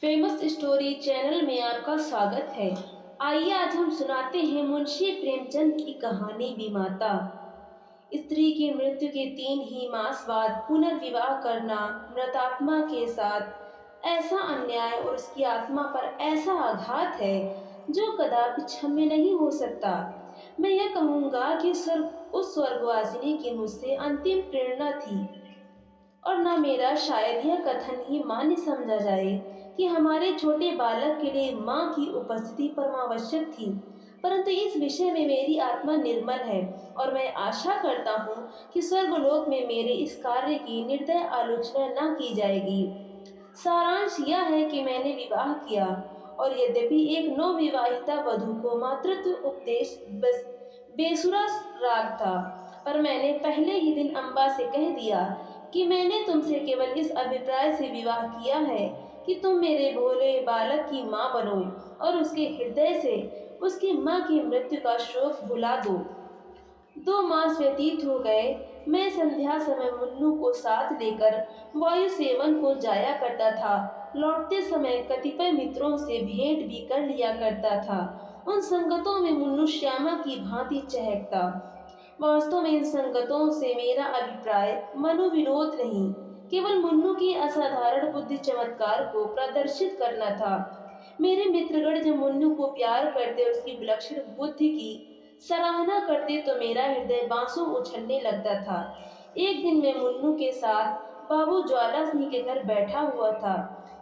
Famous story channel में आपका स्वागत है। आइए आज हम सुनाते हैं मुंशी प्रेमचंद की कहानी विमाता। स्त्री की मृत्यु के 3 ही मास बाद पुनर्विवाह करना मृतात्मा के साथ ऐसा अन्याय और उसकी आत्मा पर ऐसा आघात है जो कदापि क्षम्य नहीं हो सकता। मैं यह कहूँगा कि उस स्वर्गवासिनी की मुझसे अंतिम प्रेरणा थी और न मेरा शायद यह कथन ही मान्य समझा जाए कि हमारे छोटे बालक के लिए माँ की उपस्थिति परमावश्यक थी, परंतु इस विषय में मेरी आत्मा निर्मल है और मैं आशा करता हूँ कि स्वर्गलोक में मेरे इस कार्य की निर्दय आलोचना न की जाएगी। सारांश यह है कि मैंने विवाह किया और यद्यपि एक नवविवाहिता वधू को मातृत्व उपदेश बस बेसुरा राग था, पर मैंने पहले ही दिन अम्बा से कह दिया कि मैंने तुमसे केवल इस अभिप्राय से विवाह किया है कि तुम मेरे भोले बालक की माँ बनो और उसके हृदय से उसकी माँ की मृत्यु का शोक भुला दो। 2 मास व्यतीत हो गए। मैं संध्या समय मुन्नू को साथ लेकर वायु सेवन को जाया करता था। लौटते समय कतिपय मित्रों से भेंट भी कर लिया करता था। उन संगतों में मुन्नू श्यामा की भांति चहकता। वास्तव में इन संगतों से मेरा अभिप्राय मनोविनोद नहीं, केवल मुन्नू की असाधारण बुद्धि चमत्कार को प्रदर्शित करना था। मेरे मित्रगण जब मुन्नू को प्यार करते उसकी विलक्षण बुद्धि की सराहना करते तो मेरा हृदय बांसुर उछलने लगता था। एक दिन मैं मुन्नू के साथ बाबू ज्वाला सिंह के घर बैठा हुआ था।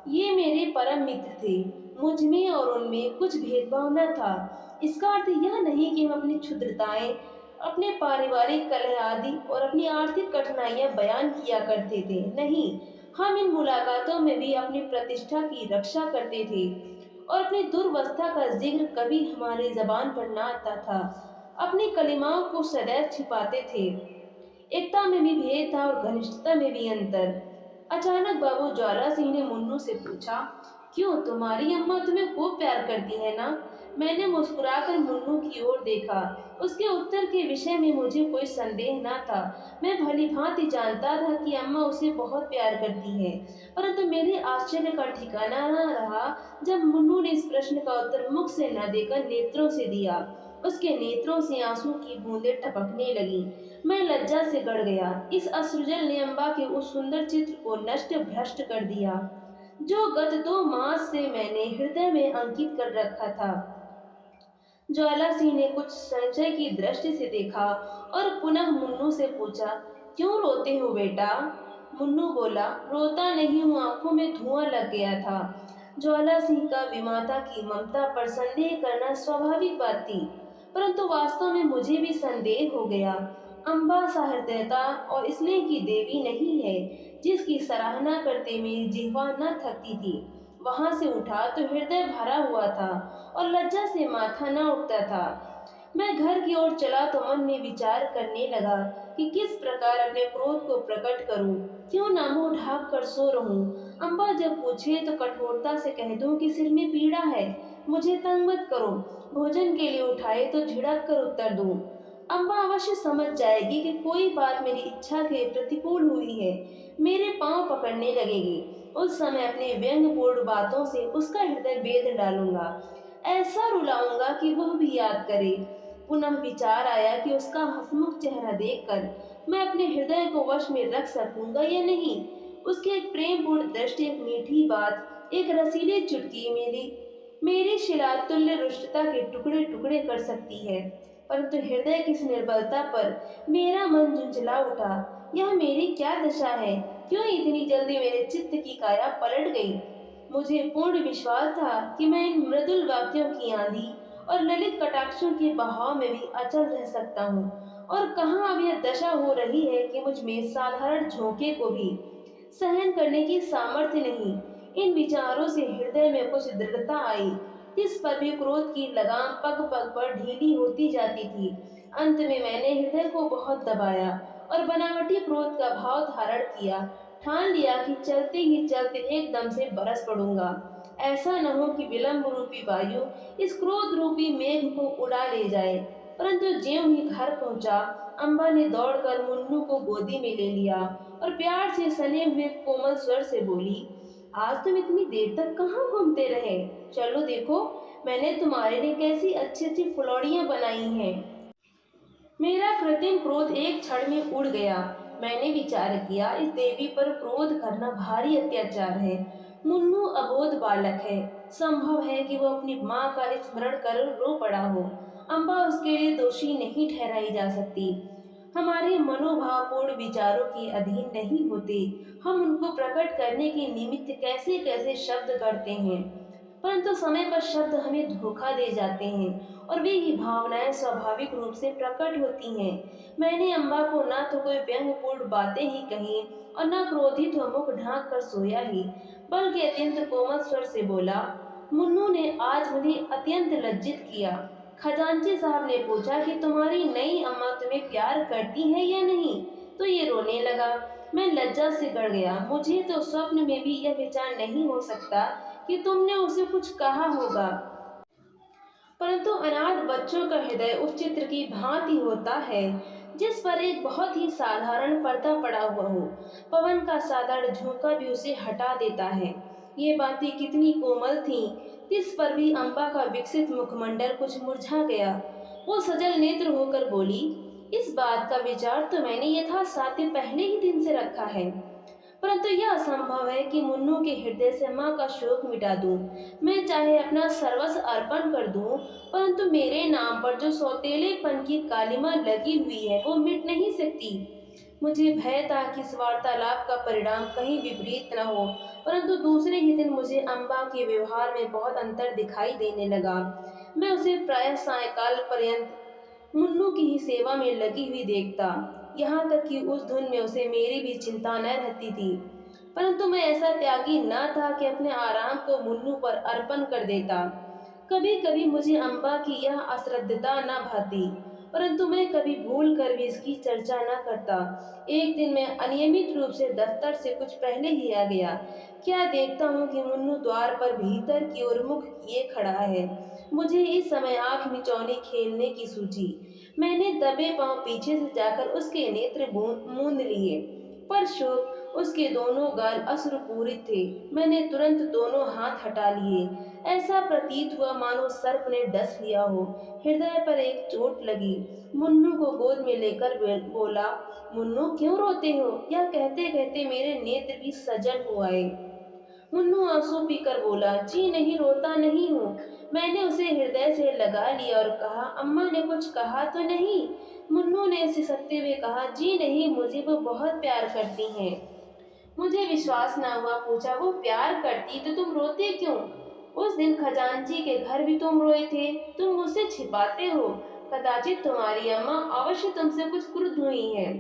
ये मेरे परम मित्र थे। मुझ में और उनमें कुछ भेदभाव न था। इसका अर्थ यह नहीं कि हम अपनी क्षुद्रताएं, अपने पारिवारिक कलह आदि और अपनी आर्थिक कठिनाइयां बयान किया करते थे। नहीं, हम इन मुलाकातों में भी अपनी प्रतिष्ठा की रक्षा करते थे और अपनी दुर्वस्था का जिक्र कभी हमारी जबान पर न आता था। अपनी कलिमाओं को सदैव छिपाते थे। एकता में भी भेद था और घनिष्ठता में भी अंतर। अचानक बाबू ज्वाला सिंह ने मुन्नू से पूछा, क्यों, तुम्हारी अम्मा तुम्हें खूब प्यार करती है ना? मैंने मुस्कुराकर मुन्नू की ओर देखा। उसके उत्तर के विषय में मुझे कोई संदेह न था। मैं भली भांति जानता था कि अम्मा उसे बहुत प्यार करती है, परंतु मेरे आश्चर्य का ठिकाना न रहा जब मुन्नू ने इस प्रश्न का उत्तर मुख से न देकर नेत्रों से दिया। उसके नेत्रों से आंसू की बूंदें टपकने लगी। मैं लज्जा से गड़ गया। इस अश्रुजल ने अम्बा के उस सुंदर चित्र को नष्ट भ्रष्ट कर दिया जो गत 2 मास से मैंने हृदय में अंकित कर रखा था। ज्वाला सिंह ने कुछ संशय की दृष्टि से देखा और पुनः मुन्नू से पूछा, क्यों रोते हो बेटा? मुन्नू बोला, रोता नहीं हूँ, आंखों में धुआं लग गया था। ज्वाला सिंह का विमाता की ममता पर संदेह करना स्वाभाविक बात थी, परंतु वास्तव में मुझे भी संदेह हो गया। अम्बा सहृदयता और स्नेह की देवी नहीं है जिसकी सराहना करते मेरी जिह्वा न थकती थी। वहां से उठा तो हृदय भरा हुआ था और लज्जा से माथा न उठता था। मैं घर की ओर चला तो मन में विचार करने लगा कि किस प्रकार अपने क्रोध को प्रकट करूं, क्यों ना मुंह ढाक कर सो रहूं। अम्बा जब पूछे तो कठोरता से कह दूं कि सिर में पीड़ा है, मुझे तंग मत करो। भोजन के लिए उठाए तो झिड़क कर उत्तर दूं। अम्बा अवश्य समझ जाएगी कि कोई बात मेरी इच्छा के प्रतिकूल हुई है, मेरे पांव पकड़ने लगेगी। उस समय अपनी व्यंग्यपूर्ण बातों से उसका हृदय बेध डालूंगा, ऐसा रुलाऊंगा कि वह भी याद करे। पुनः विचार आया कि उसका हंसमुख चेहरा देखकर मैं अपने हृदय को वश में रख सकूंगा या नहीं। उसकी एक प्रेमपूर्ण दृष्टि, एक मीठी बात, एक रसीली चुटकी मेरी शिलातुल्य रुष्टता के टुकड़े टुकड़े कर सकती है, परंतु हृदय की इस निर्बलता पर मेरा मन झुंझला उठा। यह मेरी क्या दशा है? क्यों इतनी जल्दी मेरे चित्त की काया पलट गई? मुझे पूर्ण विश्वास था कि मैं इन मृदुल वाक्यों की आंधी और ललित कटाक्षों के बहाव में भी अचल रह सकता हूँ, और कहाँ अब यह दशा हो रही है कि मुझ में साधारण झोंके को भी सहन करने की सामर्थ्य नहीं। इन विचारों से हृदय में कुछ दृढ़ता आई, जिस पर भी क्रोध की लगाम पग पग पर ढीली होती जाती थी। अंत में मैंने हृदय को बहुत दबाया और बनावटी क्रोध का भाव धारण किया। ठान लिया कि चलते ही चलते एकदम से बरस पड़ूंगा। ऐसा न हो कि विलंब रूपी वायु इस क्रोध रूपी मेघ को उड़ा ले जाए। परंतु ज्यों ही घर पहुंचा, अम्बा ने दौड़कर मुन्नू को गोदी में ले लिया और प्यार से सने हुए कोमल स्वर से बोली, आज तुम इतनी देर तक कहाँ घूमते रहे? चलो देखो, मैंने तुम्हारे लिए कैसी अच्छी अच्छी फुलौड़ियाँ बनाई हैं। मेरा कृत्रिम क्रोध एक क्षण में उड़ गया। मैंने विचार किया, इस देवी पर क्रोध करना भारी अत्याचार है। मुन्नू अबोध बालक है। संभव है कि वो अपनी माँ का स्मरण कर रो पड़ा हो। अम्बा उसके लिए दोषी नहीं ठहराई जा सकती। हमारे मनोभावपूर्ण विचारों के अधीन नहीं होते। हम उनको प्रकट करने के निमित्त कैसे कैसे शब्द करते हैं, परंतु समय पर शब्द हमें धोखा दे जाते हैं और वे ही भावनाएं स्वाभाविक रूप से प्रकट होती हैं। मैंने अम्बा को न तो कोई व्यंग्यपूर्ण बातें ही कही और न क्रोधित मुख ढांक कर सोया ही, बल्कि अत्यंत कोमल स्वर से बोला। मुन्नू ने आज मुझे अत्यंत लज्जित किया। खजांची साहब ने पूछा कि तुम्हारी नई अम्मा तुम्हें प्यार करती है या नहीं, तो ये रोने लगा। मैं लज्जा से गड़ गया। मुझे तो स्वप्न में भी यह विचार नहीं हो सकता कि तुमने उसे कुछ कहा होगा, परंतु अनाथ बच्चों का हृदय उस चित्र की भांति होता है जिस पर एक बहुत ही साधारण पर्दा पड़ा हुआ हो। पवन का साधारण झोंका भी उसे हटा देता है। ये बातें कितनी कोमल थीं, इस पर भी अम्बा का विकसित मुखमंडल कुछ मुरझा गया। वो सजल नेत्र होकर बोली, इस बात का विचार तो मैंने यथासाध्य पहले ही दिन से रखा है, परंतु यह असंभव है कि मुन्नू के हृदय से माँ का शोक मिटा दूं। मैं चाहे अपना सर्वस्व अर्पण कर दूं, परंतु मेरे नाम पर जो सौतेलेपन की कालिमा लगी हुई है वो मिट नहीं सकती। मुझे भय था कि इस वार्तालाप का परिणाम कहीं विपरीत न हो, परंतु दूसरे ही दिन मुझे अम्बा के व्यवहार में बहुत अंतर दिखाई देने लगा। मैं उसे प्रायः सायंकाल पर्यंत मुन्नू की ही सेवा में लगी हुई देखता, यहाँ तक कि उस धुन में उसे मेरी भी चिंता न रहती थी। परंतु मैं ऐसा त्यागी न था कि अपने आराम को मुन्नू पर अर्पण कर देता। कभी कभी मुझे अम्बा की यह अश्रद्धता न भाती, परंतु मैं कभी भूल कर भी इसकी चर्चा न करता। एक दिन मैं अनियमित रूप से दफ्तर से कुछ पहले ही आ गया। क्या देखता हूँ कि मुन्नू द्वार पर भीतर की ओर मुख किए खड़ा है। मुझे इस समय आंख मिचौनी खेलने की सूझी। मैंने दबे पांव पीछे से जाकर उसके नेत्र मूंद लिए, पर शोक, उसके दोनों गाल अश्रुपूरित थे। मैंने तुरंत दोनों हाथ हटा लिए। ऐसा प्रतीत हुआ मानो सर्प ने डस लिया हो। हृदय पर एक चोट लगी। मुन्नू को गोद में लेकर बोला, मुन्नू क्यों रोते हो? यह कहते कहते मेरे नेत्र भी सजल हो आए। मुन्नू आंसू पीकर बोला, जी नहीं, रोता नहीं हूँ। मैंने उसे हृदय से लगा लिया और कहा, अम्मा ने कुछ कहा तो नहीं? मुन्नू ने सिसकते हुए कहा, जी नहीं, मुझे वो बहुत प्यार करती हैं। मुझे विश्वास न हुआ। पूछा, वो प्यार करती तो तुम रोते क्यों? उस दिन खजांची के घर भी तुम रोए थे। तुम मुझसे छिपाते हो। कदाचित तुम्हारी अम्मा अवश्य तुमसे कुछ क्रुद्ध हुई है।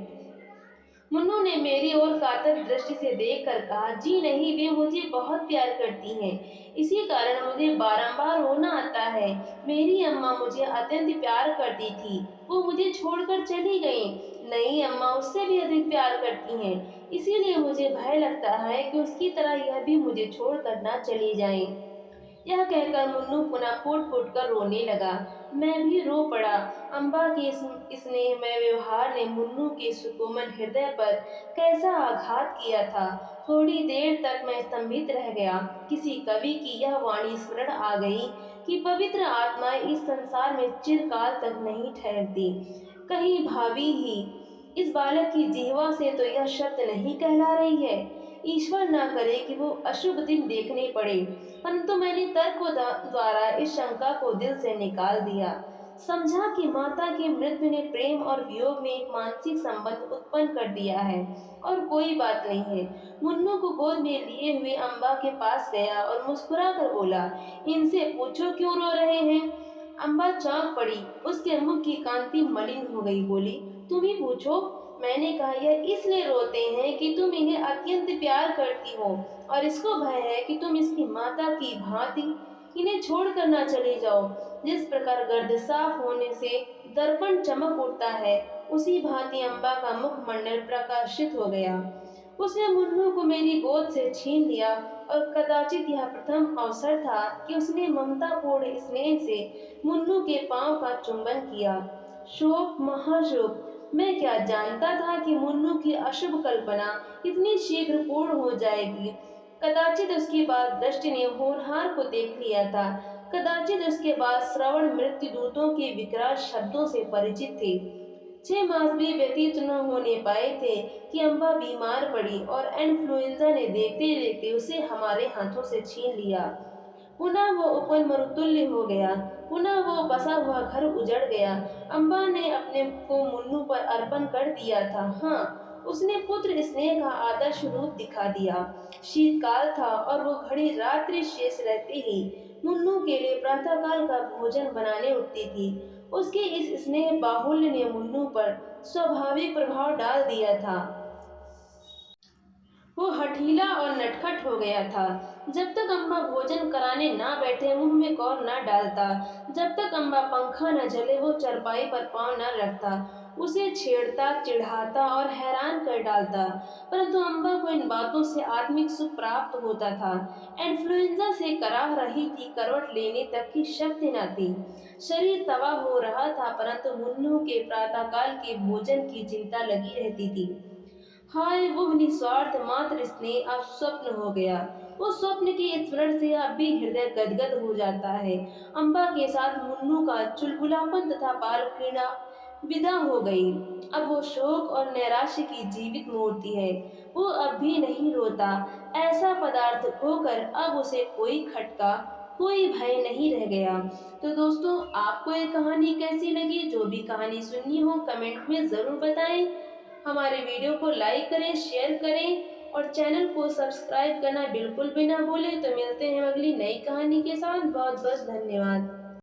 मुन्नू ने मेरी ओर कातर दृष्टि से देखकर कहा, जी नहीं, वे मुझे बहुत प्यार करती हैं। इसी कारण मुझे बारंबार रोना आता है। मेरी अम्मा मुझे अत्यंत प्यार करती थी, वो मुझे छोड़कर चली गईं। नई अम्मा उससे भी अधिक प्यार करती हैं, इसीलिए मुझे भय लगता है कि उसकी तरह यह भी मुझे छोड़कर ना चली जाएं। यह कहकर मुन्नू पुनः फूट फूट कर रोने लगा। मैं भी रो पड़ा। अम्बा के स्नेहमय व्यवहार ने मुन्नू के सुकोमल हृदय पर कैसा आघात किया था। थोड़ी देर तक मैं स्तंभित रह गया। किसी कवि की यह वाणी स्मरण आ गई कि पवित्र आत्माएं इस संसार में चिरकाल तक नहीं ठहरती। कहीं भाभी ही इस बालक की जिह्वा से तो यह शब्द नहीं कहला रही है। ईश्वर ना करे कि वो अशुभ दिन देखने पड़े, परंतु मैंने तर्क द्वारा इस शंका को दिल से निकाल दिया। समझा कि माता की मृत्यु ने प्रेम और वियोग में एक मानसिक संबंध उत्पन्न कर दिया है और कोई बात नहीं है। मुन्नू को गोद में लिए हुए अम्बा के पास गया और मुस्कुरा कर बोला, इनसे पूछो क्यों रो रहे हैं। अम्बा चौंक पड़ी। उसके मुख की कांति मलिन हो गई। बोली, तुम ही पूछो। मैंने कहा, यह इसलिए रोते हैं कि तुम इन्हें अत्यंत प्यार करती हो और इसको भय है कि तुम इसकी माता की भांति इन्हें छोड़कर ना चले जाओ। जिस प्रकार गर्द साफ होने से दर्पण चमक उठता है, उसी भांति अम्बा का मुखमंडल प्रकाशित हो गया। उसने मुन्नू को मेरी गोद से छीन लिया और कदाचित यह प्रथम अवसर था कि उसने ममतापूर्ण स्नेह से मुन्नू के पांव का चुंबन किया। शोक, महाशोक। मैं क्या जानता था कि मुन्नू की अशुभ कल्पना इतनी शीघ्र पूर्ण हो जाएगी। कदाचित उसकी बात दृष्टि ने होनहार को देख लिया था। कदाचित उसके बाद श्रवण मृत्यु दूतों के विकराल शब्दों से परिचित थे। 6 मास भी व्यतीत न होने पाए थे कि अम्बा बीमार पड़ी और इन्फ्लुएंजा ने देखते देखते उसे हमारे हाथों से छीन लिया। पुनः वो उपन मरुतुल्य हो गया। पुनः वो बसा हुआ घर उजड़ गया। अम्बा ने अपने को मुन्नू पर अर्पण कर दिया था। हाँ, उसने पुत्र स्नेह का आदर्श रूप दिखा दिया। शीतकाल था और वो घड़ी रात्रि शेष रहते ही मुन्नू के लिए प्रातःकाल का भोजन बनाने उठती थी। उसके इस स्नेह बाहुल्य ने मुन्नू पर स्वाभाविक प्रभाव डाल दिया था। वो हठीला और नटखट हो गया था। जब तक अम्बा भोजन कराने ना बैठे मुंह में कौर न डालता, जब तक अम्बा पंखा न जले वो चरपाई पर पांव न रखता, उसे छेड़ता, चिढ़ाता और हैरान कर डालता। परंतु अम्बा को इन बातों से आत्मिक सुख प्राप्त होता था। इन्फ्लुएंजा से कराह रही थी, करवट लेने तक की शक्ति न थी। शरीर तबाह हो रहा था, परंतु मुन्नू के प्रातःकाल के भोजन की चिंता लगी रहती थी। हाय, वो निस्वार्थ मात्र स्नेह अब स्वप्न हो गया। उस स्वप्न के स्मरण से अब भी हृदय गदगद हो जाता है। अम्बा के साथ मुन्नू का चुलबुलापन तथा बाल क्रीड़ा विदा हो गई। अब वो शोक और नैराश्य की जीवित मूर्ति है। वो अब भी नहीं रोता। ऐसा पदार्थ खोकर अब उसे कोई खटका, कोई भय नहीं रह गया। तो दोस्तों, आपको ये कहानी कैसी लगी? जो भी कहानी सुननी हो कमेंट में ज़रूर बताएं। हमारे वीडियो को लाइक करें, शेयर करें और चैनल को सब्सक्राइब करना बिल्कुल भी ना भूलें। तो मिलते हैं अगली नई कहानी के साथ। बहुत बहुत धन्यवाद।